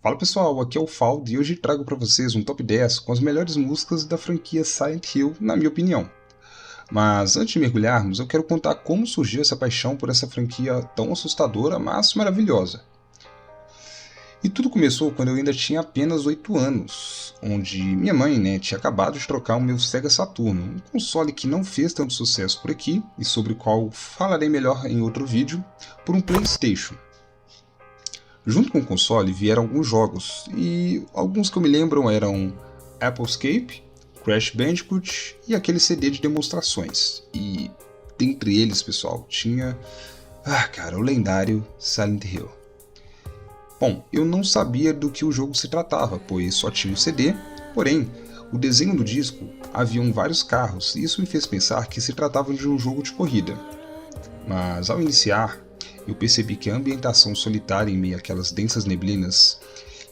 Fala pessoal, aqui é o Faldo e hoje trago para vocês um top 10 com as melhores músicas da franquia Silent Hill, na minha opinião. Mas antes de mergulharmos, eu quero contar como surgiu essa paixão por essa franquia tão assustadora, mas maravilhosa. E tudo começou quando eu ainda tinha apenas 8 anos, onde minha mãe tinha acabado de trocar o meu Sega Saturno, um console que não fez tanto sucesso por aqui e sobre o qual falarei melhor em outro vídeo, por um PlayStation. Junto com o console vieram alguns jogos, e alguns que eu me lembro eram Applescape, Crash Bandicoot e aquele CD de demonstrações. E dentre eles, pessoal, tinha o lendário Silent Hill. Bom, eu não sabia do que o jogo se tratava, pois só tinha o CD, porém, o desenho do disco haviam vários carros, e isso me fez pensar que se tratava de um jogo de corrida. Mas ao iniciar, eu percebi que a ambientação solitária em meio àquelas densas neblinas,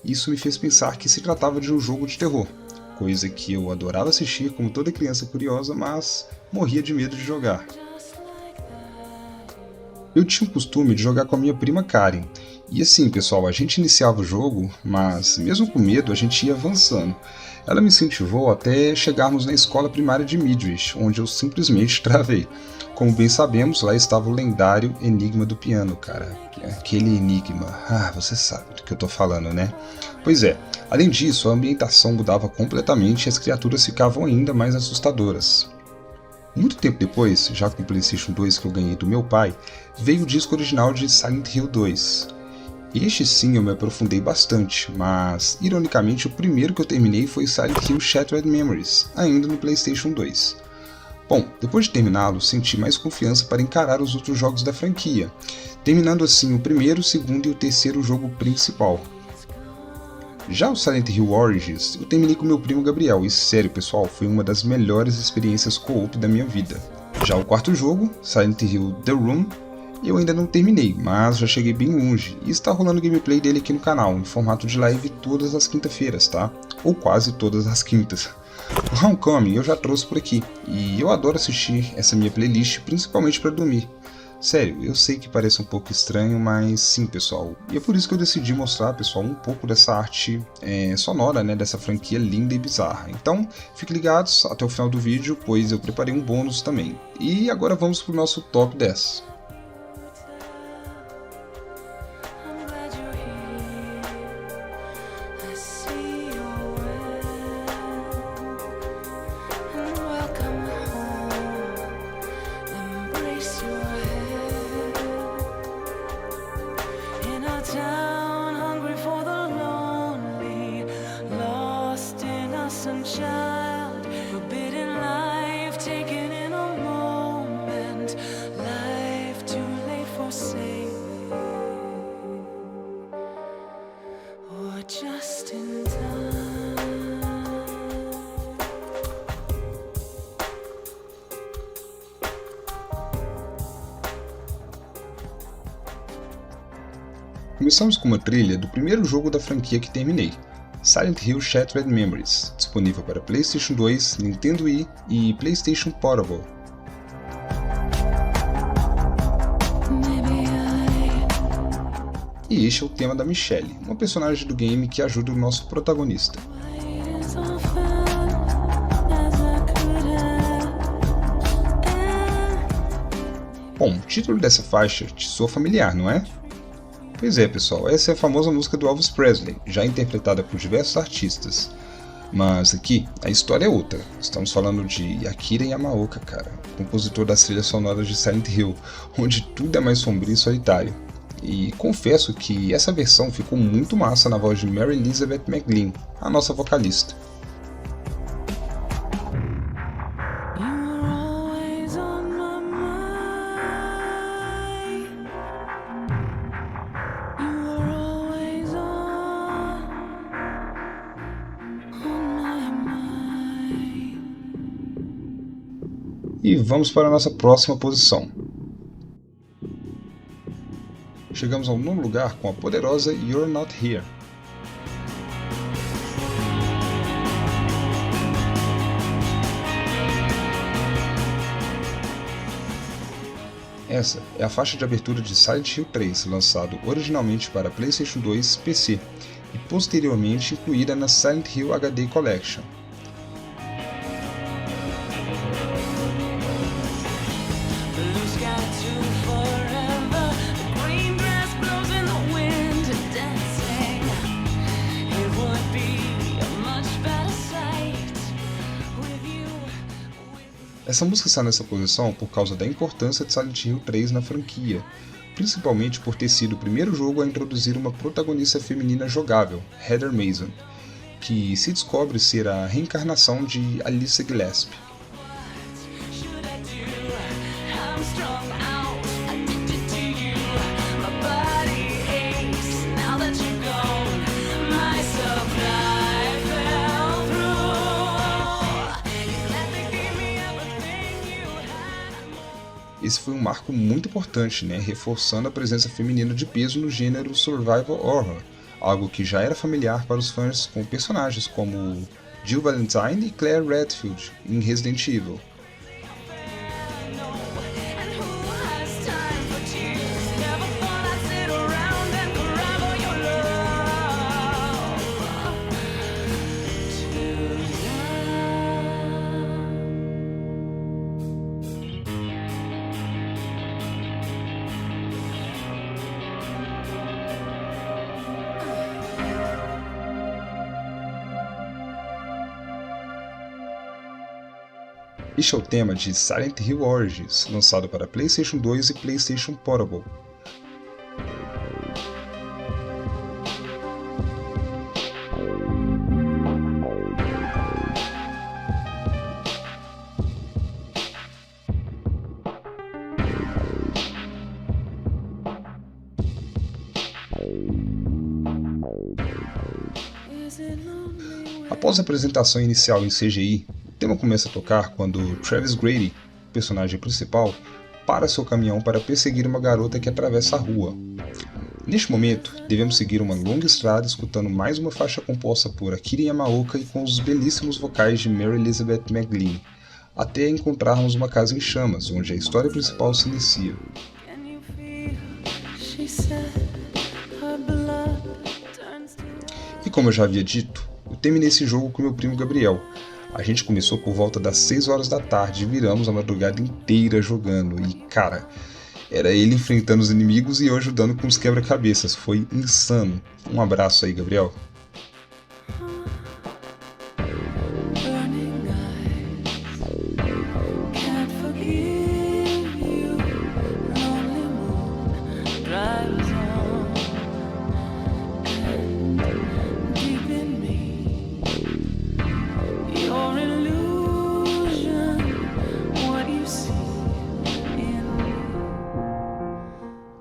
isso me fez pensar que se tratava de um jogo de terror, coisa que eu adorava assistir como toda criança curiosa, mas morria de medo de jogar. Eu tinha o costume de jogar com a minha prima Karen, e assim pessoal, a gente iniciava o jogo, mas mesmo com medo a gente ia avançando. Ela me incentivou até chegarmos na escola primária de Midwich, onde eu simplesmente travei. Como bem sabemos, lá estava o lendário Enigma do Piano, cara. Aquele enigma. Você sabe do que eu tô falando, né? Pois é, além disso, a ambientação mudava completamente e as criaturas ficavam ainda mais assustadoras. Muito tempo depois, já com o PlayStation 2 que eu ganhei do meu pai, veio o disco original de Silent Hill 2. Este sim eu me aprofundei bastante, mas ironicamente o primeiro que eu terminei foi Silent Hill Shattered Memories, ainda no PlayStation 2. Bom, depois de terminá-lo, senti mais confiança para encarar os outros jogos da franquia, terminando assim o primeiro, o segundo e o terceiro jogo principal. Já o Silent Hill Origins, eu terminei com meu primo Gabriel, e sério pessoal, foi uma das melhores experiências co-op da minha vida. Já o quarto jogo, Silent Hill The Room, eu ainda não terminei, mas já cheguei bem longe, e está rolando gameplay dele aqui no canal, em formato de live todas as quinta-feiras, tá? Ou quase todas as quintas. O Homecoming eu já trouxe por aqui, e eu adoro assistir essa minha playlist, principalmente para dormir. Sério, eu sei que parece um pouco estranho, mas sim pessoal, e é por isso que eu decidi mostrar pessoal um pouco dessa arte sonora, dessa franquia linda e bizarra. Então, fiquem ligados até o final do vídeo, pois eu preparei um bônus também. E agora vamos para o nosso top 10. Começamos com uma trilha do primeiro jogo da franquia que terminei, Silent Hill Shattered Memories, disponível para PlayStation 2, Nintendo Wii e PlayStation Portable. E este é o tema da Michelle, uma personagem do game que ajuda o nosso protagonista. Bom, o título dessa faixa te soa familiar, não é? Pois é pessoal, essa é a famosa música do Elvis Presley, já interpretada por diversos artistas. Mas aqui, a história é outra. Estamos falando de Akira Yamaoka, cara, compositor das trilhas sonoras de Silent Hill, onde tudo é mais sombrio e solitário. E confesso que essa versão ficou muito massa na voz de Mary Elizabeth McGlynn, a nossa vocalista. E vamos para a nossa próxima posição. Chegamos ao nono lugar com a poderosa You're Not Here. Essa é a faixa de abertura de Silent Hill 3, lançado originalmente para PlayStation 2 PC, e posteriormente incluída na Silent Hill HD Collection. Essa música está nessa posição por causa da importância de Silent Hill 3 na franquia, principalmente por ter sido o primeiro jogo a introduzir uma protagonista feminina jogável, Heather Mason, que se descobre ser a reencarnação de Alicia Gillespie. Esse foi um marco muito importante, reforçando a presença feminina de peso no gênero survival horror, algo que já era familiar para os fãs com personagens como Jill Valentine e Claire Redfield em Resident Evil. Este é o tema de Silent Hill Origins, lançado para PlayStation 2 e PlayStation Portable. Após a apresentação inicial em CGI, o tema começa a tocar quando Travis Grady, o personagem principal, para seu caminhão para perseguir uma garota que atravessa a rua. Neste momento, devemos seguir uma longa estrada escutando mais uma faixa composta por Akira Yamaoka e com os belíssimos vocais de Mary Elizabeth McGlynn, até encontrarmos uma casa em chamas, onde a história principal se inicia. E como eu já havia dito, eu terminei esse jogo com meu primo Gabriel. A gente começou por volta das 6 horas da tarde e viramos a madrugada inteira jogando. E cara, era ele enfrentando os inimigos e eu ajudando com os quebra-cabeças. Foi insano. Um abraço aí, Gabriel.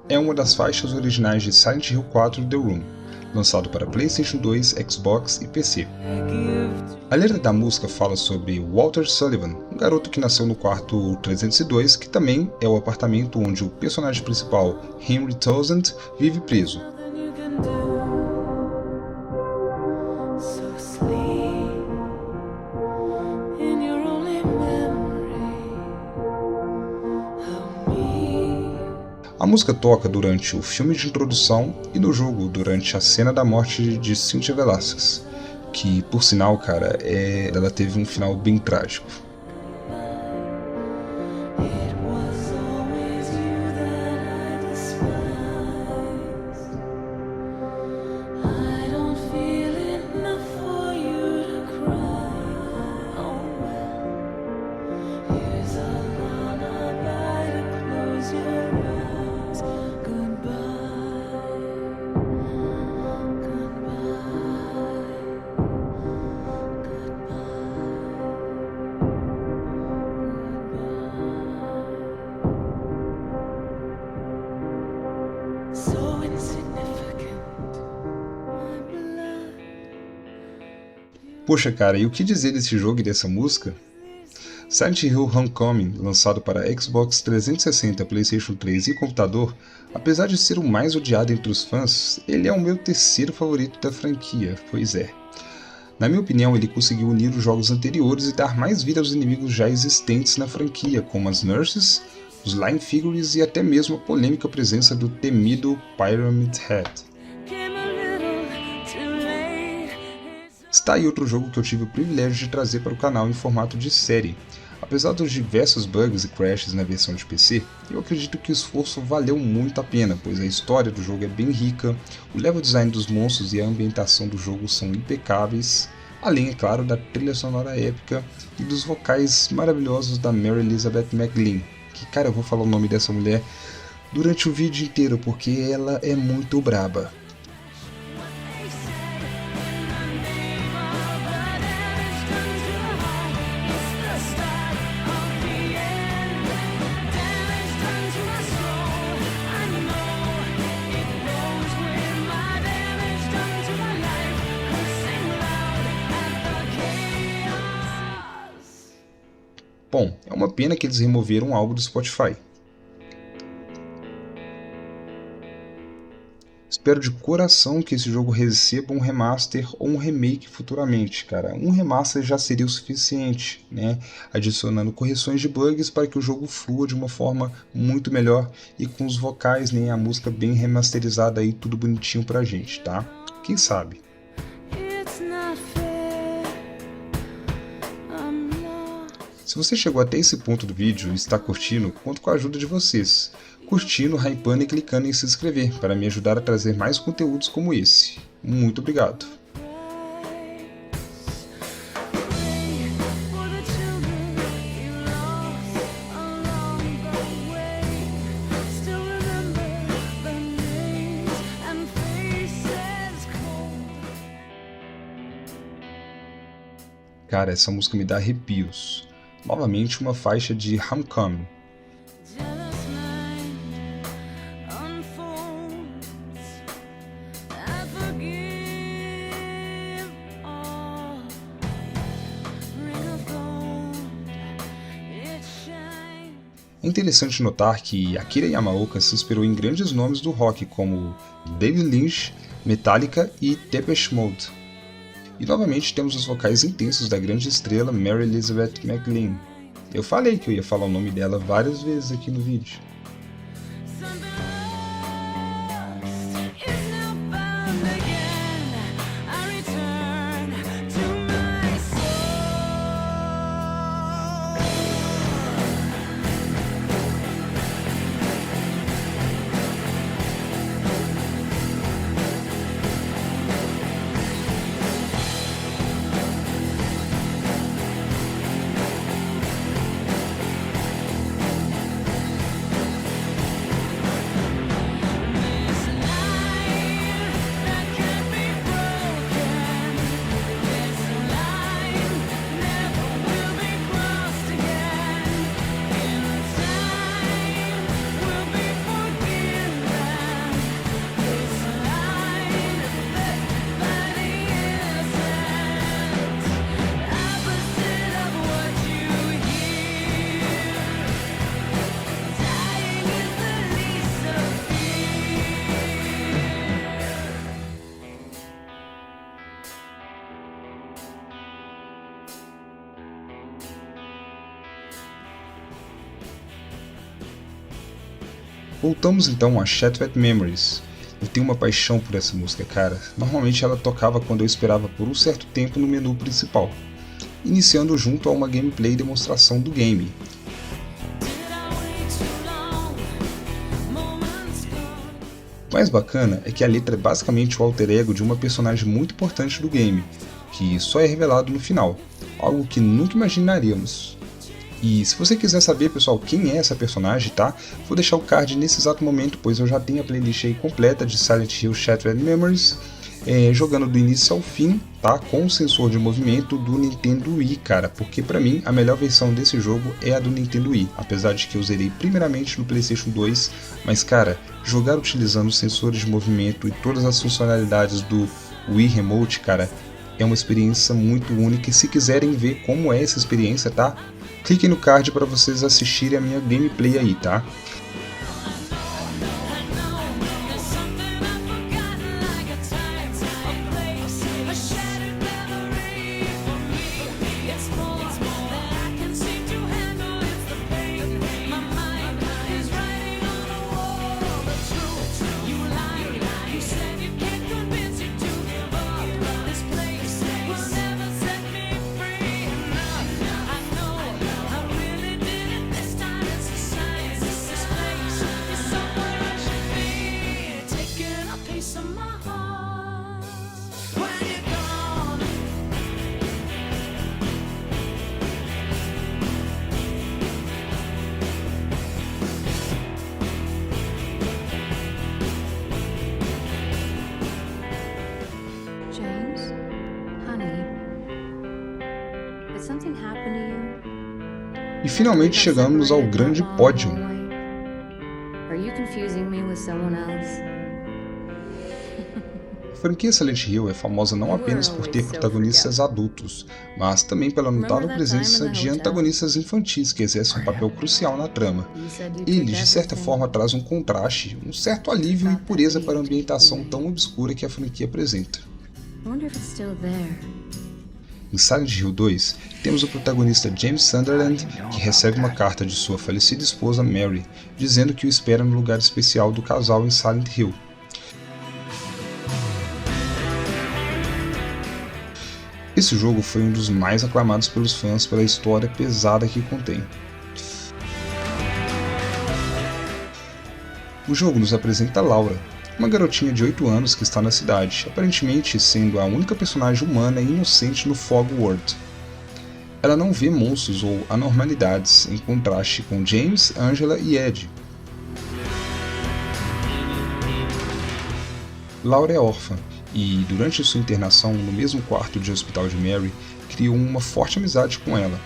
É uma das faixas originais de Silent Hill 4 The Room, lançado para PlayStation 2, Xbox e PC. A letra da música fala sobre Walter Sullivan, um garoto que nasceu no quarto 302, que também é o apartamento onde o personagem principal, Henry Townsend, vive preso. A música toca durante o filme de introdução e no jogo durante a cena da morte de Cynthia Velasquez, que, por sinal, cara, ela teve um final bem trágico. Poxa cara, e o que dizer desse jogo e dessa música? Silent Hill Homecoming, lançado para Xbox 360, PlayStation 3 e computador, apesar de ser o mais odiado entre os fãs, ele é o meu terceiro favorito da franquia, pois é. Na minha opinião, ele conseguiu unir os jogos anteriores e dar mais vida aos inimigos já existentes na franquia, como as Nurses, os Line Figures e até mesmo a polêmica presença do temido Pyramid Head. Está aí outro jogo que eu tive o privilégio de trazer para o canal em formato de série. Apesar dos diversos bugs e crashes na versão de PC, eu acredito que o esforço valeu muito a pena, pois a história do jogo é bem rica, o level design dos monstros e a ambientação do jogo são impecáveis, além, é claro, da trilha sonora épica e dos vocais maravilhosos da Mary Elizabeth McGlynn, que, cara, eu vou falar o nome dessa mulher durante o vídeo inteiro, porque ela é muito braba. Bom, é uma pena que eles removeram o álbum do Spotify. Espero de coração que esse jogo receba um remaster ou um remake futuramente, cara. Um remaster já seria o suficiente, né? Adicionando correções de bugs para que o jogo flua de uma forma muito melhor e com os vocais, né? A música bem remasterizada aí, tudo bonitinho pra gente, tá? Quem sabe? Se você chegou até esse ponto do vídeo e está curtindo, conto com a ajuda de vocês, curtindo, hypando e clicando em se inscrever, para me ajudar a trazer mais conteúdos como esse. Muito obrigado! Cara, essa música me dá arrepios. Novamente uma faixa de Homecoming. É interessante notar que Akira Yamaoka se inspirou em grandes nomes do rock como David Lynch, Metallica e Depeche Mode. E novamente temos os vocais intensos da grande estrela Mary Elizabeth McGlynn. Eu falei que eu ia falar o nome dela várias vezes aqui no vídeo. Voltamos então a Shattered Memories. Eu tenho uma paixão por essa música, cara. Normalmente ela tocava quando eu esperava por um certo tempo no menu principal, iniciando junto a uma gameplay demonstração do game. O mais bacana é que a letra é basicamente o alter ego de uma personagem muito importante do game, que só é revelado no final, algo que nunca imaginaríamos. E se você quiser saber, pessoal, quem é essa personagem, tá? Vou deixar o card nesse exato momento, pois eu já tenho a playlist aí completa de Silent Hill Shattered Memories, jogando do início ao fim, tá? Com o sensor de movimento do Nintendo Wii, cara, porque pra mim a melhor versão desse jogo é a do Nintendo Wii, apesar de que eu zerei primeiramente no PlayStation 2, mas cara, jogar utilizando os sensores de movimento e todas as funcionalidades do Wii Remote, cara, é uma experiência muito única, e se quiserem ver como é essa experiência, tá? Cliquem no card para vocês assistirem a minha gameplay aí, tá? James? Honey, did something happen to you? E finalmente chegamos ao grande pódio. Are you confusing me with someone else? A franquia Silent Hill é famosa não apenas por ter protagonistas adultos, mas também pela notável presença de antagonistas infantis que exercem um papel crucial na trama. Eles, de certa forma, trazem um contraste, um certo alívio e pureza para a ambientação tão obscura que a franquia apresenta. Em Silent Hill 2, temos o protagonista James Sunderland, que recebe uma carta de sua falecida esposa Mary, dizendo que o espera no lugar especial do casal em Silent Hill. Esse jogo foi um dos mais aclamados pelos fãs pela história pesada que contém. O jogo nos apresenta Laura, uma garotinha de 8 anos que está na cidade, aparentemente sendo a única personagem humana e inocente no Fog World. Ela não vê monstros ou anormalidades, em contraste com James, Angela e Ed. Laura é órfã e, durante sua internação no mesmo quarto de hospital de Mary, criou uma forte amizade com ela.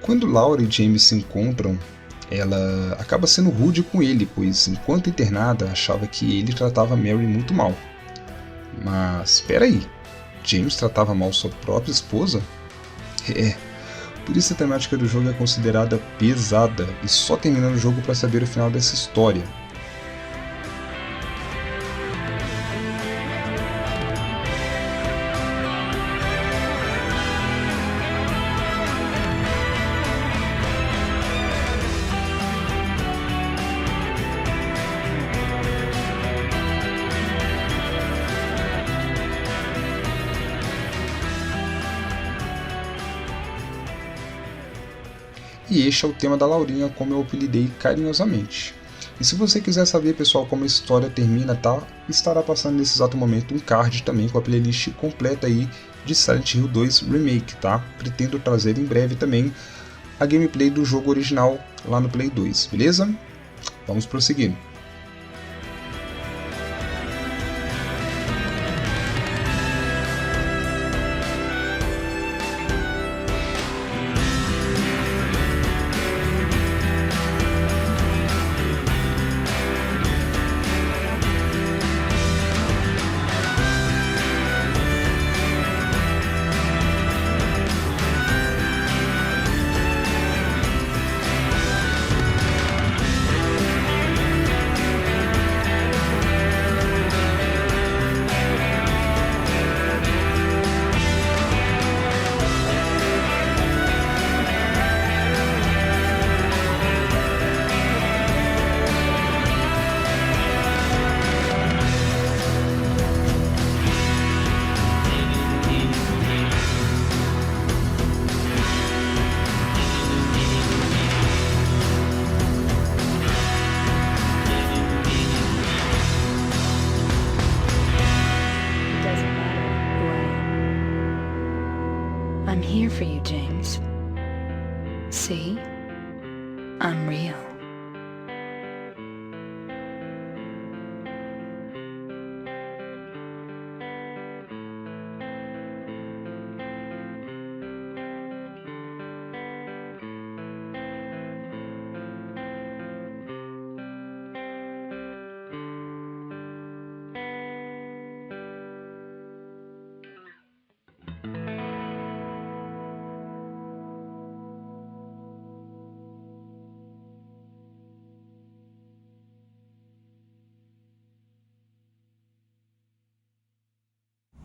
Quando Laura e James se encontram, ela acaba sendo rude com ele, pois, enquanto internada, achava que ele tratava Mary muito mal. Mas, espera aí, James tratava mal sua própria esposa? Por isso a temática do jogo é considerada pesada, e só terminando o jogo para saber o final dessa história. E este é o tema da Laurinha, como eu apelidei carinhosamente. E se você quiser saber, pessoal, como a história termina, tá? Estará passando nesse exato momento um card também com a playlist completa aí de Silent Hill 2 Remake, tá? Pretendo trazer em breve também a gameplay do jogo original lá no Play 2, beleza? Vamos prosseguir. I'm here for you, James. See? I'm real.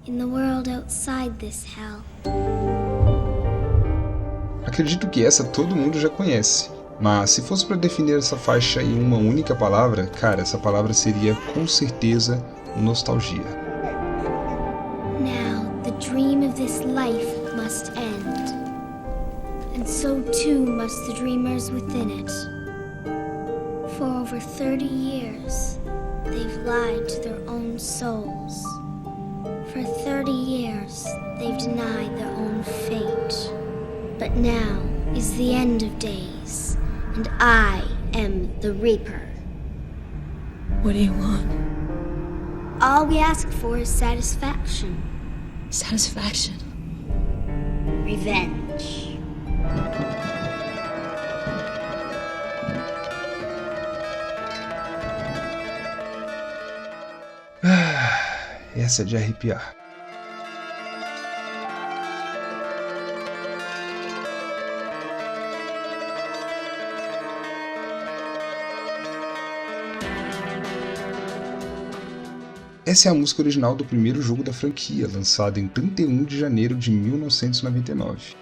In the world outside this hell. Acredito que essa todo mundo já conhece, mas se fosse para definir essa faixa em uma única palavra, cara, essa palavra seria com certeza nostalgia. Now the dream of this life must end, and so too must the dreamers within it. For over 30 years, they've lied to their own souls. For 30 years, they've denied their own fate. But now is the end of days, and I am the Reaper. What do you want? All we ask for is satisfaction. Satisfaction. Revenge. Essa é de arrepiar. Essa é a música original do primeiro jogo da franquia, lançado em 31 de janeiro de 1999.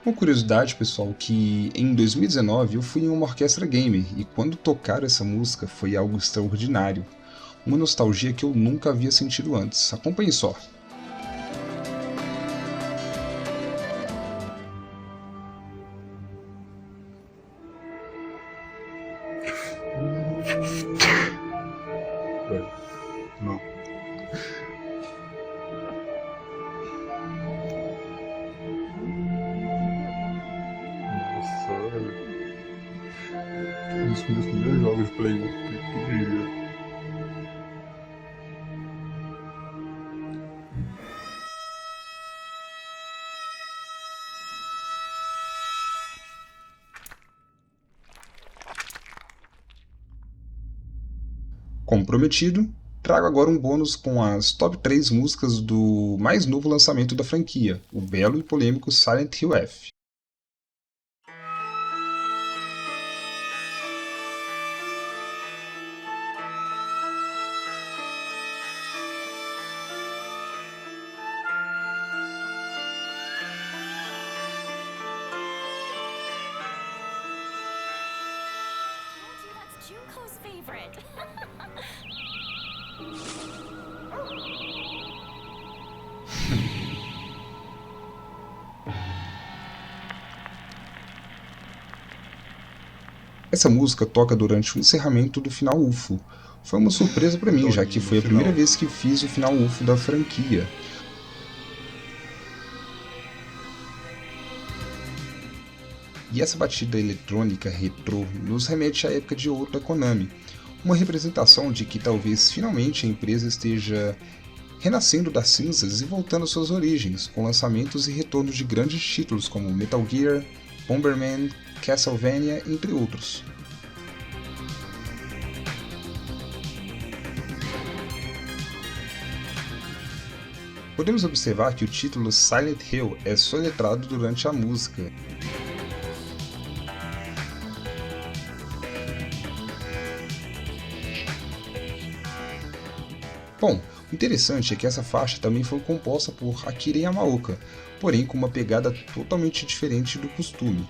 Uma curiosidade, pessoal, que em 2019 eu fui em uma orquestra gamer e quando tocaram essa música foi algo extraordinário. Uma nostalgia que eu nunca havia sentido antes. Acompanhe só. Não. Um dos meus primeiros jogos de Play 1. Que incrível. Como prometido, trago agora um bônus com as top 3 músicas do mais novo lançamento da franquia, o belo e polêmico Silent Hill F. Junko's favorite. Essa música toca durante o encerramento do final UFO. Foi uma surpresa para mim, já que foi a primeira vez que fiz o final UFO da franquia. E essa batida eletrônica retrô nos remete à época de ouro da Konami, uma representação de que talvez finalmente a empresa esteja renascendo das cinzas e voltando às suas origens, com lançamentos e retornos de grandes títulos como Metal Gear, Bomberman, Castlevania, entre outros. Podemos observar que o título Silent Hill é soletrado durante a música. Bom, o interessante é que essa faixa também foi composta por Akira Yamaoka, porém com uma pegada totalmente diferente do costume.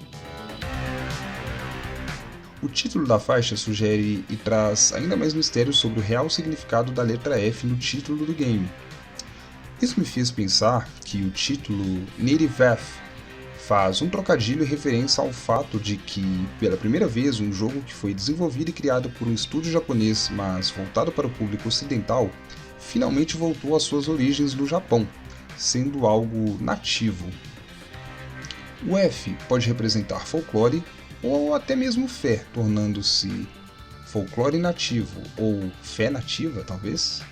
O título da faixa sugere e traz ainda mais mistério sobre o real significado da letra F no título do game. Isso me fez pensar que o título Native F faz um trocadilho em referência ao fato de que, pela primeira vez, um jogo que foi desenvolvido e criado por um estúdio japonês, mas voltado para o público ocidental, finalmente voltou às suas origens no Japão, sendo algo nativo. O F pode representar folclore ou até mesmo fé, tornando-se folclore nativo ou fé nativa, talvez?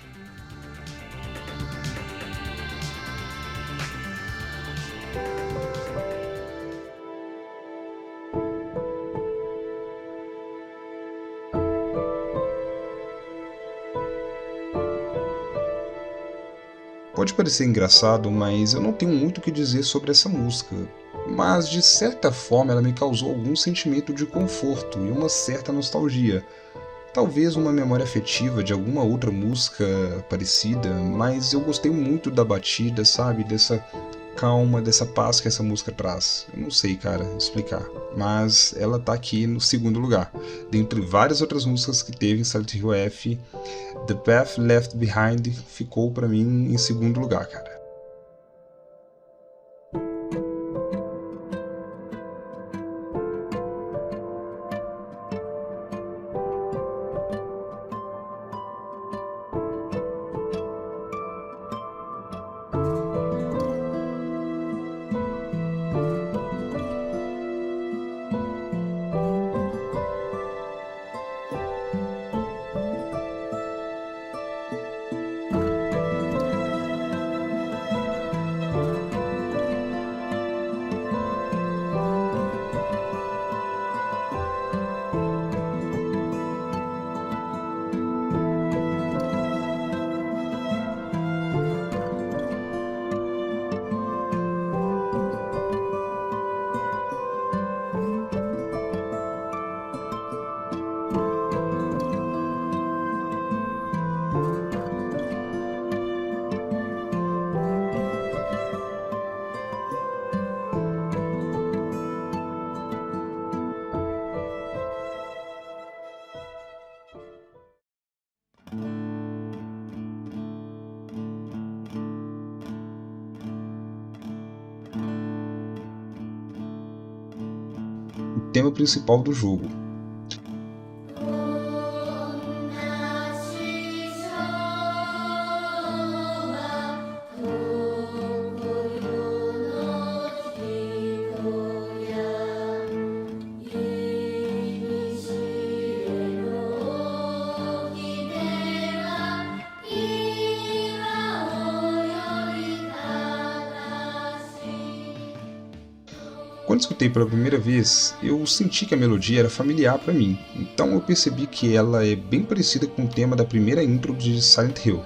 Pode parecer engraçado, mas eu não tenho muito o que dizer sobre essa música, mas de certa forma ela me causou algum sentimento de conforto e uma certa nostalgia. Talvez uma memória afetiva de alguma outra música parecida, mas eu gostei muito da batida, sabe? Dessa calma, dessa paz que essa música traz. Eu não sei, cara, explicar, mas ela tá aqui no segundo lugar. Dentre várias outras músicas que teve em Silent Hill F, The Path Left Behind ficou pra mim em segundo lugar, cara. O tema principal do jogo. Quando escutei pela primeira vez, eu senti que a melodia era familiar para mim, então eu percebi que ela é bem parecida com o tema da primeira intro de Silent Hill.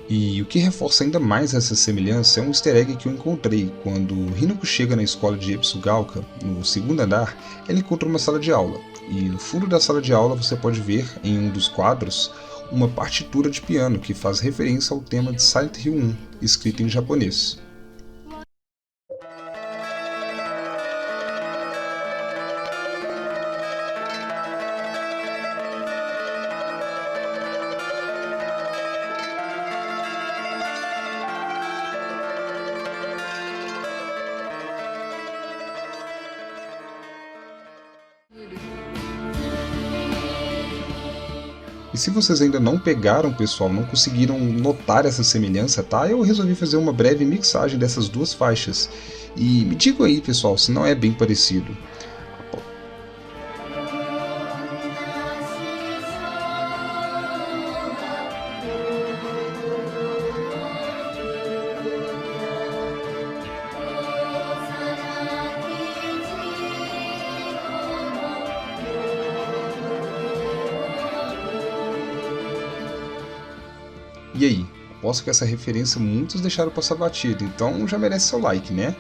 E o que reforça ainda mais essa semelhança é um easter egg que eu encontrei quando Hinako chega na escola de Ebisu-Gaoka, no segundo andar. Ela encontra uma sala de aula, e no fundo da sala de aula você pode ver, em um dos quadros, uma partitura de piano que faz referência ao tema de Silent Hill 1, escrito em japonês. E se vocês ainda não pegaram, pessoal, não conseguiram notar essa semelhança, tá? Eu resolvi fazer uma breve mixagem dessas duas faixas. E me digam aí, pessoal, se não é bem parecido. E aí, aposto que essa referência muitos deixaram passar batido, então já merece seu like, né?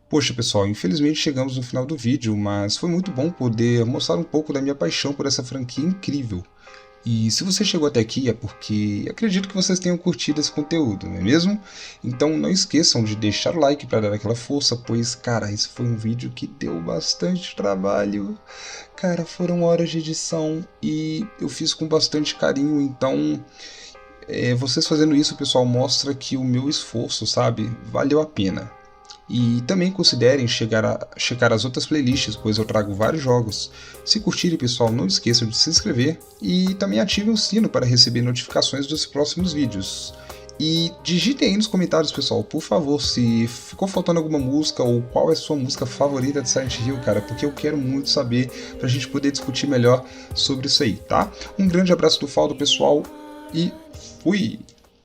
Poxa pessoal, infelizmente chegamos no final do vídeo, mas foi muito bom poder mostrar um pouco da minha paixão por essa franquia incrível. E se você chegou até aqui é porque acredito que vocês tenham curtido esse conteúdo, não é mesmo? Então não esqueçam de deixar o like para dar aquela força, pois, cara, esse foi um vídeo que deu bastante trabalho. Cara, foram horas de edição e eu fiz com bastante carinho, então vocês fazendo isso, pessoal, mostra que o meu esforço, sabe, valeu a pena. E também considerem checar as outras playlists, pois eu trago vários jogos. Se curtirem, pessoal, não esqueçam de se inscrever e também ativem o sino para receber notificações dos próximos vídeos. E digitem aí nos comentários, pessoal, por favor, se ficou faltando alguma música ou qual é a sua música favorita de Silent Hill, cara, porque eu quero muito saber pra gente poder discutir melhor sobre isso aí, tá? Um grande abraço do Faldo, pessoal, e fui!